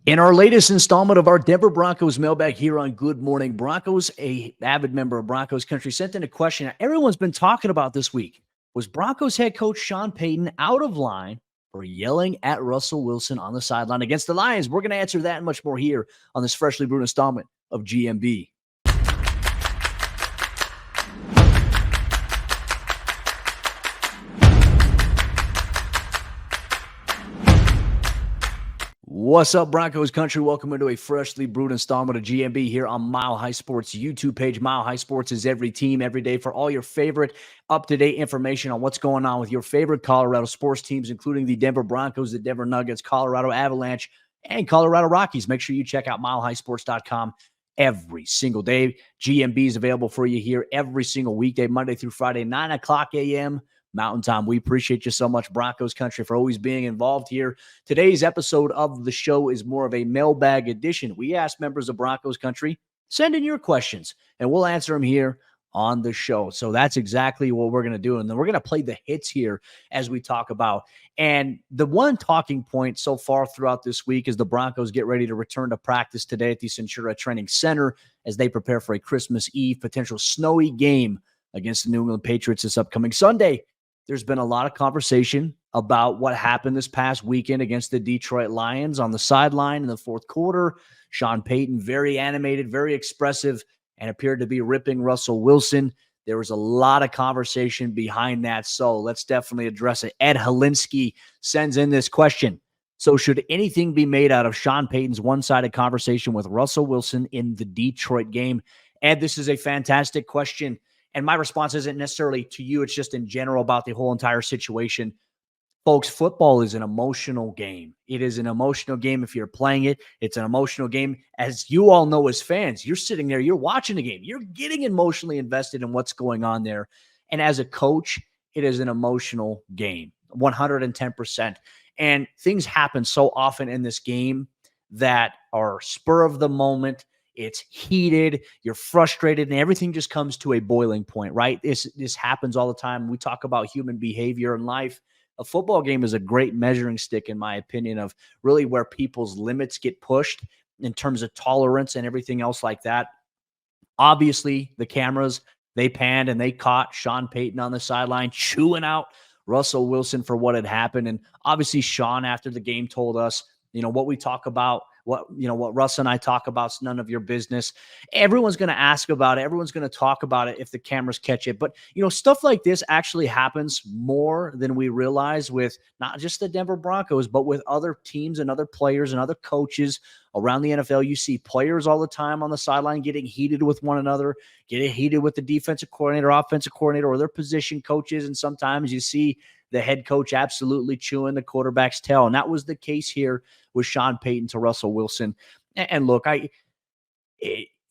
In our latest installment of our Denver Broncos mailbag here on Good Morning Broncos, a avid member of Broncos country sent in a question everyone's been talking about this week. Was Broncos head coach Sean Payton out of line for yelling at Russell Wilson on the sideline against the Lions? We're going to answer that and much more here on this freshly brewed installment of GMB. What's up, Broncos country? Welcome into a freshly brewed installment of GMB here on Mile High Sports YouTube page. Mile High Sports is every team, every day for all your favorite up-to-date information on what's going on with your favorite Colorado sports teams, including the Denver Broncos, the Denver Nuggets, Colorado Avalanche, and Colorado Rockies. Make sure you check out milehighsports.com every single day. GMB is available for you here every single weekday, Monday through Friday, 9 o'clock a.m. Mountain Time. We appreciate you so much, Broncos country, for always being involved here. Today's episode of the show is more of a mailbag edition. We ask members of Broncos country, send in your questions, and we'll answer them here on the show. So that's exactly what we're going to do. And then we're going to play the hits here as we talk about. And the one talking point so far throughout this week is the Broncos get ready to return to practice today at the Centura Training Center as they prepare for a Christmas Eve potential snowy game against the New England Patriots this upcoming Sunday. There's been a lot of conversation about what happened this past weekend against the Detroit Lions on the sideline in the fourth quarter. Sean Payton, very animated, very expressive, and appeared to be ripping Russell Wilson. There was a lot of conversation behind that, so let's definitely address it. Ed Holinsky sends in this question. So should anything be made out of Sean Payton's one-sided conversation with Russell Wilson in the Detroit game? Ed, this is a fantastic question. And my response isn't necessarily to you. It's just in general about the whole entire situation. Folks, football is an emotional game. It is an emotional game if you're playing it. It's an emotional game. As you all know as fans, you're sitting there, you're watching the game. You're getting emotionally invested in what's going on there. And as a coach, it is an emotional game, 110%. And things happen so often in this game that are spur of the moment. It's heated, you're frustrated, and everything just comes to a boiling point, right? This happens all the time. We talk about human behavior in life. A football game is a great measuring stick, in my opinion, of really where people's limits get pushed in terms of tolerance and everything else like that. Obviously, the cameras, they panned and they caught Sean Payton on the sideline chewing out Russell Wilson for what had happened. And obviously, Sean, after the game, told us, what we talk about, what Russ and I talk about is none of your business. Everyone's going to ask about it. Everyone's going to talk about it if the cameras catch it. But, stuff like this actually happens more than we realize with not just the Denver Broncos, but with other teams and other players and other coaches around the NFL. You see players all the time on the sideline getting heated with one another, getting heated with the defensive coordinator, offensive coordinator, or their position coaches. And sometimes you see the head coach absolutely chewing the quarterback's tail. And that was the case here with Sean Payton to Russell Wilson. And look,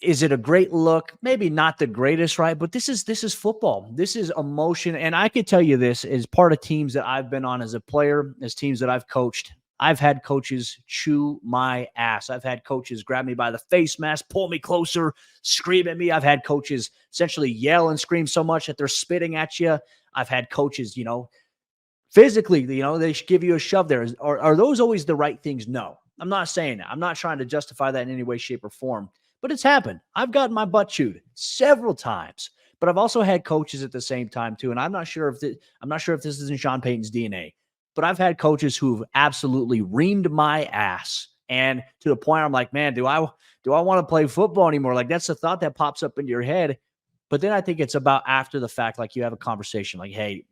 is it a great look? Maybe not the greatest, right? But this is football. This is emotion. And I could tell you this as part of teams that I've been on as a player, as teams that I've coached. I've had coaches chew my ass. I've had coaches grab me by the face mask, pull me closer, scream at me. I've had coaches essentially yell and scream so much that they're spitting at you. I've had coaches, physically, they give you a shove there. Are those always the right things? No, I'm not saying that. I'm not trying to justify that in any way, shape, or form, but it's happened. I've gotten my butt chewed several times, but I've also had coaches at the same time too. And I'm not sure if this is in Sean Payton's DNA, but I've had coaches who've absolutely reamed my ass. And to the point I'm like, man, do I want to play football anymore? Like, that's the thought that pops up into your head. But then I think it's about after the fact, like you have a conversation like, hey,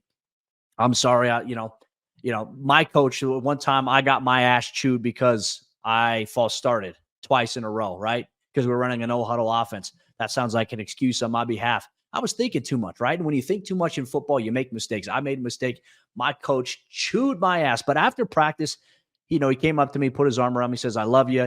I'm sorry. My coach, one time I got my ass chewed because I false started twice in a row, right? Because we're running a no huddle offense. That sounds like an excuse on my behalf. I was thinking too much, right? And when you think too much in football, you make mistakes. I made a mistake. My coach chewed my ass. But after practice, he came up to me, put his arm around me, says, I love you.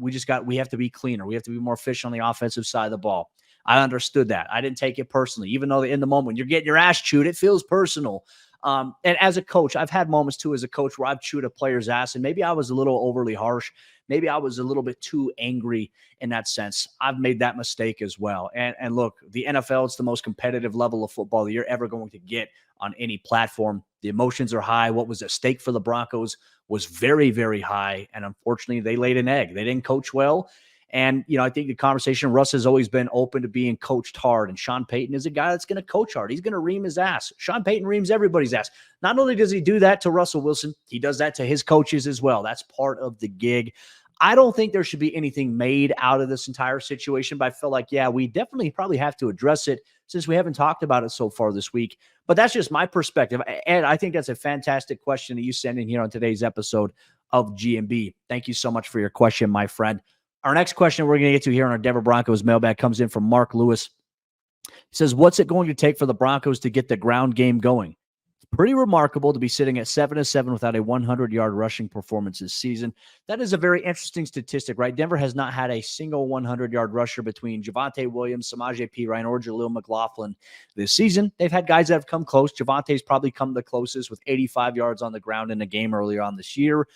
We have to be cleaner. We have to be more efficient on the offensive side of the ball. I understood that. I didn't take it personally, even though in the moment when you're getting your ass chewed, it feels personal. And as a coach, I've had moments too as a coach where I've chewed a player's ass, and maybe I was a little overly harsh. Maybe I was a little bit too angry in that sense. I've made that mistake as well. And look, the NFL, it's the most competitive level of football that you're ever going to get on any platform. The emotions are high. What was at stake for the Broncos was very, very high. And unfortunately, they laid an egg. They didn't coach well. And, I think the conversation, Russ has always been open to being coached hard. And Sean Payton is a guy that's going to coach hard. He's going to ream his ass. Sean Payton reams everybody's ass. Not only does he do that to Russell Wilson, he does that to his coaches as well. That's part of the gig. I don't think there should be anything made out of this entire situation, but I feel like, yeah, we definitely probably have to address it since we haven't talked about it so far this week. But that's just my perspective. And I think that's a fantastic question that you sent in here on today's episode of GMB. Thank you so much for your question, my friend. Our next question we're going to get to here on our Denver Broncos mailbag comes in from Mark Lewis. He says, what's it going to take for the Broncos to get the ground game going? It's pretty remarkable to be sitting at 7-7 without a 100-yard rushing performance this season. That is a very interesting statistic, right? Denver has not had a single 100-yard rusher between Javonte Williams, Samaje Perine, or Jaleel McLaughlin this season. They've had guys that have come close. Javonte's probably come the closest with 85 yards on the ground in a game earlier on this year.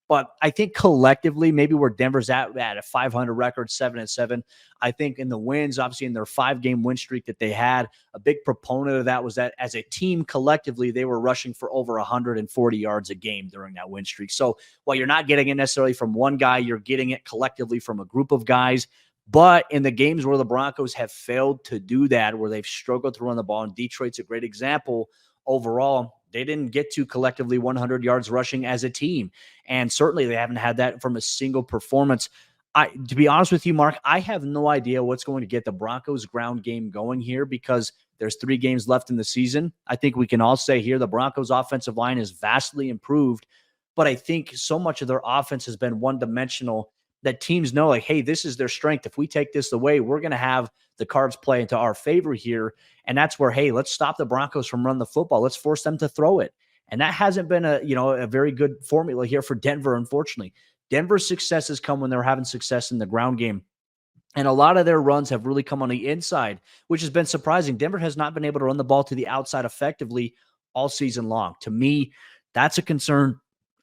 But I think collectively, maybe where Denver's at a 500 record, 7-7. I think in the wins, obviously in their 5-game win streak that they had, a big proponent of that was that as a team collectively, they were rushing for over 140 yards a game during that win streak. So while you're not getting it necessarily from one guy, you're getting it collectively from a group of guys. But in the games where the Broncos have failed to do that, where they've struggled to run the ball, and Detroit's a great example overall, they didn't get to collectively 100 yards rushing as a team. And certainly they haven't had that from a single performance. To be honest with you, Mark, I have no idea what's going to get the Broncos ground game going here because there's 3 games left in the season. I think we can all say here the Broncos offensive line is vastly improved, but I think so much of their offense has been one-dimensional that teams know, like, hey, this is their strength. If we take this away, we're going to have the cards play into our favor here. And that's where, hey, let's stop the Broncos from running the football. Let's force them to throw it. And that hasn't been a very good formula here for Denver, unfortunately. Denver's success has come when they're having success in the ground game. And a lot of their runs have really come on the inside, which has been surprising. Denver has not been able to run the ball to the outside effectively all season long. To me, that's a concern.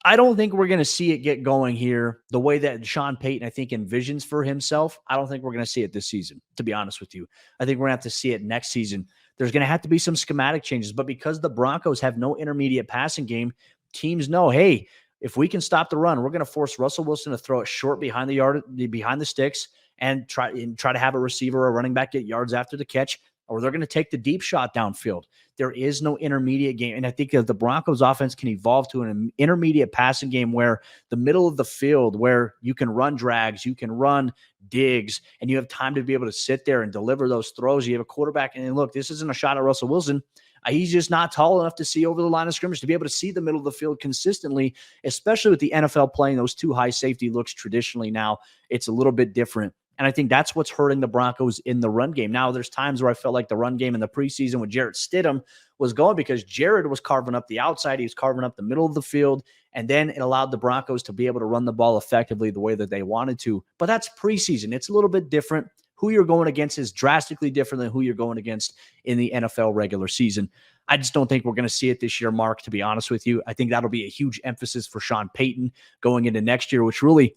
I don't think we're going to see it get going here the way that Sean Payton, I think, envisions for himself. I don't think we're going to see it this season, to be honest with you. I think we're going to have to see it next season. There's going to have to be some schematic changes, but because the Broncos have no intermediate passing game, teams know, hey, if we can stop the run, we're going to force Russell Wilson to throw it short behind the sticks and try to have a receiver or running back get yards after the catch, or they're going to take the deep shot downfield. There is no intermediate game. And I think that the Broncos offense can evolve to an intermediate passing game where the middle of the field, where you can run drags, you can run digs, and you have time to be able to sit there and deliver those throws. You have a quarterback. And look, this isn't a shot at Russell Wilson. He's just not tall enough to see over the line of scrimmage, to be able to see the middle of the field consistently, especially with the NFL playing those 2 high safety looks traditionally now. It's a little bit different. And I think that's what's hurting the Broncos in the run game. Now, there's times where I felt like the run game in the preseason with Jarrett Stidham was going because Jared was carving up the outside. He was carving up the middle of the field. And then it allowed the Broncos to be able to run the ball effectively the way that they wanted to. But that's preseason. It's a little bit different. Who you're going against is drastically different than who you're going against in the NFL regular season. I just don't think we're going to see it this year, Mark, to be honest with you. I think that'll be a huge emphasis for Sean Payton going into next year, which really,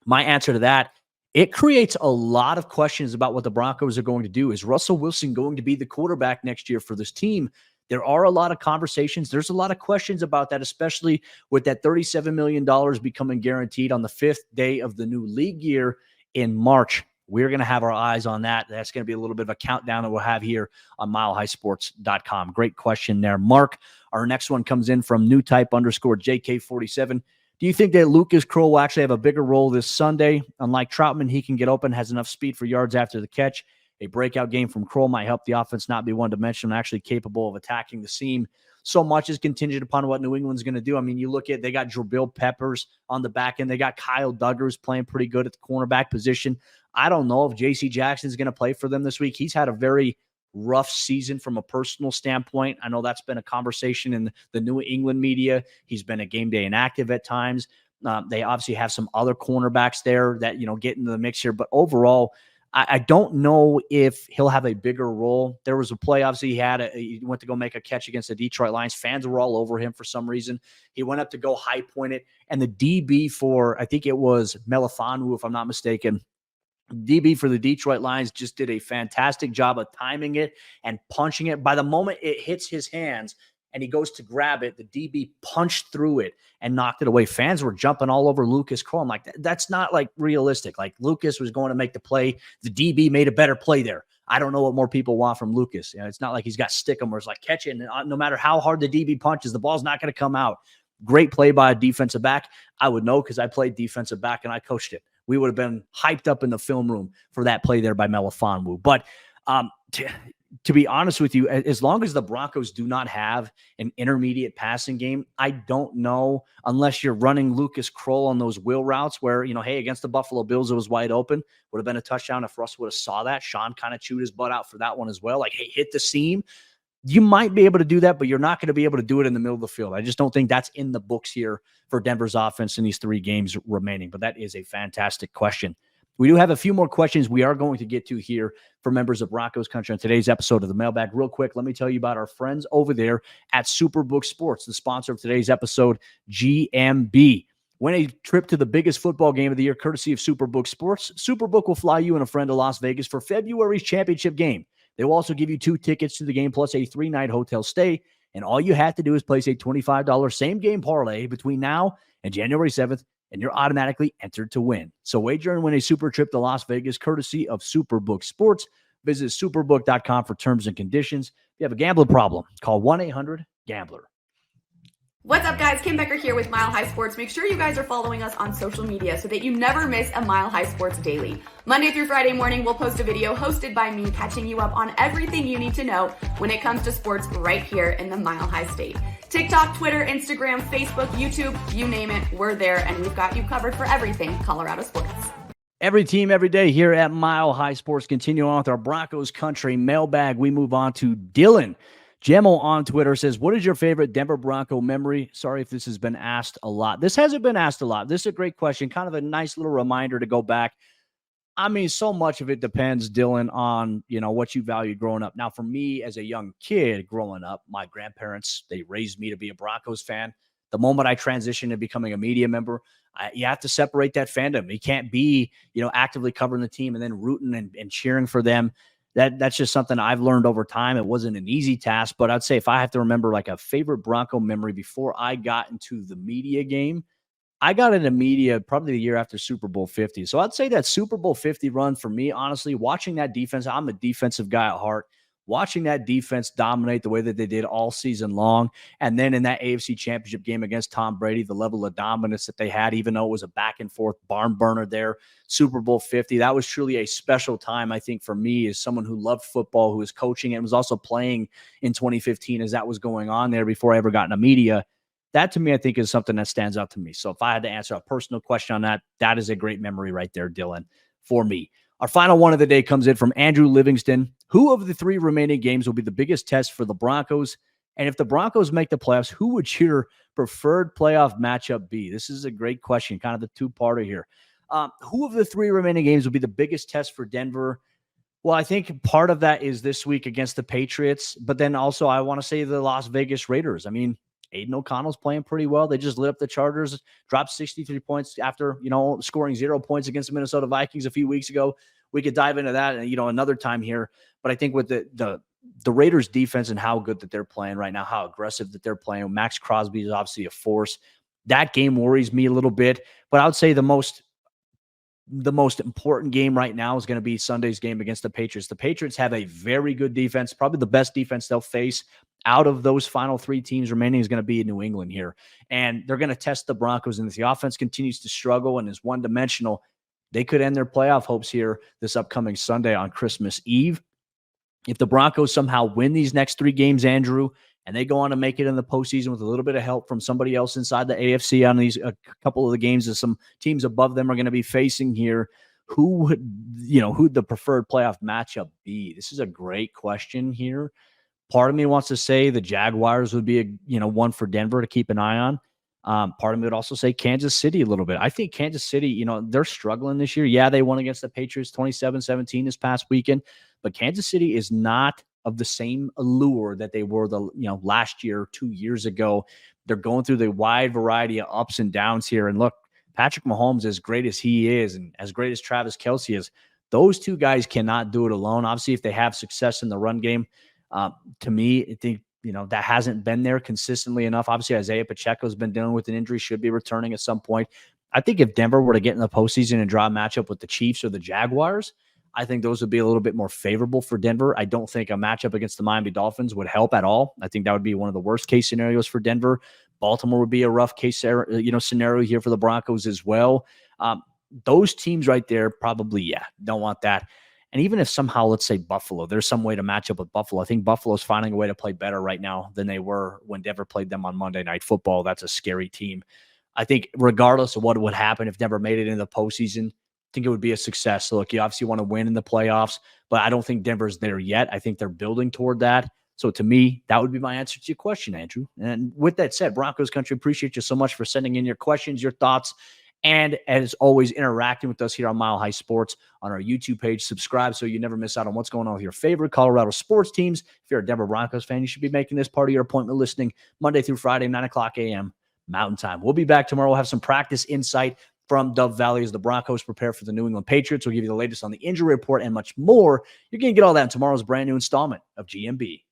my answer to that, it creates a lot of questions about what the Broncos are going to do. Is Russell Wilson going to be the quarterback next year for this team? There are a lot of conversations. There's a lot of questions about that, especially with that $37 million becoming guaranteed on the 5th day of the new league year in March. We're going to have our eyes on that. That's going to be a little bit of a countdown that we'll have here on milehighsports.com. Great question there, Mark. Our next one comes in from newtype_JK47. Do you think that Lucas Kroll will actually have a bigger role this Sunday? Unlike Troutman, he can get open, has enough speed for yards after the catch. A breakout game from Kroll might help the offense not be one-dimensional and actually capable of attacking the seam. So much is contingent upon what New England's going to do. I mean, you look at, they got Jabril Peppers on the back end. They got Kyle Duggars playing pretty good at the cornerback position. I don't know if J.C. Jackson's going to play for them this week. He's had a very rough season from a personal standpoint. I know that's been a conversation in the New England media. He's been a game day inactive at times. They obviously have some other cornerbacks there that, get into the mix here. But overall, I don't know if he'll have a bigger role. There was a play, obviously, he went to go make a catch against the Detroit Lions. Fans were all over him for some reason. He went up to go high point it, and the DB for, I think it was Melifonwu, if I'm not mistaken, DB for the Detroit Lions just did a fantastic job of timing it and punching it. By the moment it hits his hands and he goes to grab it, the DB punched through it and knocked it away. Fans were jumping all over Lucas Kroll. I'm like, that's not like realistic. Like, Lucas was going to make the play. The DB made a better play there. I don't know what more people want from Lucas. It's not like he's got stick 'em where it's like catch it. And no matter how hard the DB punches, the ball's not going to come out. Great play by a defensive back. I would know because I played defensive back and I coached it. We would have been hyped up in the film room for that play there by Melifonwu. But to be honest with you, as long as the Broncos do not have an intermediate passing game, I don't know, unless you're running Lucas Kroll on those wheel routes where, hey, against the Buffalo Bills, it was wide open. Would have been a touchdown if Russ would have saw that. Sean kind of chewed his butt out for that one as well. Like, hey, hit the seam. You might be able to do that, but you're not going to be able to do it in the middle of the field. I just don't think that's in the books here for Denver's offense in these 3 games remaining. But that is a fantastic question. We do have a few more questions we are going to get to here for members of Broncos Country on today's episode of the Mailbag. Real quick, let me tell you about our friends over there at Superbook Sports, the sponsor of today's episode, GMB. Win a trip to the biggest football game of the year, courtesy of Superbook Sports. Superbook will fly you and a friend to Las Vegas for February's championship game. They will also give you 2 tickets to the game plus a 3-night hotel stay. And all you have to do is place a $25 same-game parlay between now and January 7th, and you're automatically entered to win. So wager and win a super trip to Las Vegas, courtesy of Superbook Sports. Visit superbook.com for terms and conditions. If you have a gambling problem, call 1-800-GAMBLER. What's up, guys? Kim Becker here with Mile High Sports. Make sure you guys are following us on social media so that you never miss a Mile High Sports daily. Monday through Friday morning, we'll post a video hosted by me catching you up on everything you need to know when it comes to sports right here in the Mile High State. TikTok, Twitter, Instagram, Facebook, YouTube, you name it, we're there, and we've got you covered for everything Colorado sports. Every team, every day here at Mile High Sports. Continuing on with our Broncos Country Mailbag, we move on to Dylan. Gemmo on Twitter says, what is your favorite Denver Bronco memory? Sorry if this has been asked a lot. This hasn't been asked a lot. This is a great question. Kind of a nice little reminder to go back. I mean, so much of it depends, Dylan, on, what you value growing up. Now, for me as a young kid growing up, my grandparents, they raised me to be a Broncos fan. The moment I transitioned to becoming a media member, you have to separate that fandom. You can't be, actively covering the team and then rooting and cheering for them. That's just something I've learned over time. It wasn't an easy task, but I'd say if I have to remember like a favorite Bronco memory before I got into the media game, I got into media probably the year after Super Bowl 50. So I'd say that Super Bowl 50 run for me, honestly, watching that defense, I'm a defensive guy at heart. Watching that defense dominate the way that they did all season long. And then in that AFC Championship game against Tom Brady, the level of dominance that they had, even though it was a back and forth barn burner there, Super Bowl 50, that was truly a special time, I think, for me as someone who loved football, who was coaching and was also playing in 2015 as that was going on there before I ever got into media. That, to me, I think is something that stands out to me. So if I had to answer a personal question on that, that is a great memory right there, Dylan, for me. Our final one of the day comes in from Andrew Livingston. Who of the 3 remaining games will be the biggest test for the Broncos? And if the Broncos make the playoffs, who would your preferred playoff matchup be? This is a great question, kind of the 2-parter here. Who of the 3 remaining games will be the biggest test for Denver? Well, I think part of that is this week against the Patriots, but then also I want to say the Las Vegas Raiders. I mean, Aiden O'Connell's playing pretty well. They just lit up the Chargers, dropped 63 points after, scoring 0 points against the Minnesota Vikings a few weeks ago. We could dive into that, another time here. But I think with the Raiders defense and how good that they're playing right now, how aggressive that they're playing, Max Crosby is obviously a force. That game worries me a little bit, but I would say the most important game right now is going to be Sunday's game against the Patriots. The Patriots have a very good defense, probably the best defense they'll face out of those final 3 teams remaining is going to be in New England here. And they're going to test the Broncos. And if the offense continues to struggle and is one-dimensional, they could end their playoff hopes here this upcoming Sunday on Christmas Eve. If the Broncos somehow win these next 3 games, Andrew, and they go on to make it in the postseason with a little bit of help from somebody else inside the AFC on these a couple of the games that some teams above them are going to be facing here, who'd the preferred playoff matchup be? This is a great question here. Part of me wants to say the Jaguars would be one for Denver to keep an eye on. Part of me would also say Kansas City a little bit. I think Kansas City, they're struggling this year. Yeah, they won against the Patriots 27-17 this past weekend, but Kansas City is not of the same allure that they were last year, 2 years ago. They're going through the wide variety of ups and downs here. And look, Patrick Mahomes, as great as he is and as great as Travis Kelce is, those two guys cannot do it alone. Obviously, if they have success in the run game, to me, I think, that hasn't been there consistently enough. Obviously, Isaiah Pacheco has been dealing with an injury, should be returning at some point. I think if Denver were to get in the postseason and draw a matchup with the Chiefs or the Jaguars, I think those would be a little bit more favorable for Denver. I don't think a matchup against the Miami Dolphins would help at all. I think that would be one of the worst case scenarios for Denver. Baltimore would be a rough case scenario here for the Broncos as well. Those teams right there probably, don't want that. And even if somehow, let's say Buffalo, there's some way to match up with Buffalo. I think Buffalo's finding a way to play better right now than they were when Denver played them on Monday Night Football. That's a scary team. I think regardless of what would happen if Denver made it in the postseason, I think it would be a success. Look, you obviously want to win in the playoffs, but I don't think Denver's there yet. I think they're building toward that. So to me, that would be my answer to your question, Andrew. And with that said, Broncos country, appreciate you so much for sending in your questions, your thoughts, and as always, interacting with us here on Mile High Sports on our YouTube page. Subscribe so you never miss out on what's going on with your favorite Colorado sports teams. If you're a Denver Broncos fan, you should be making this part of your appointment listening Monday through Friday, 9 o'clock a.m. Mountain Time. We'll be back tomorrow. We'll have some practice insight from Dove Valley as the Broncos prepare for the New England Patriots. We'll give you the latest on the injury report and much more. You're going to get all that in tomorrow's brand new installment of GMB.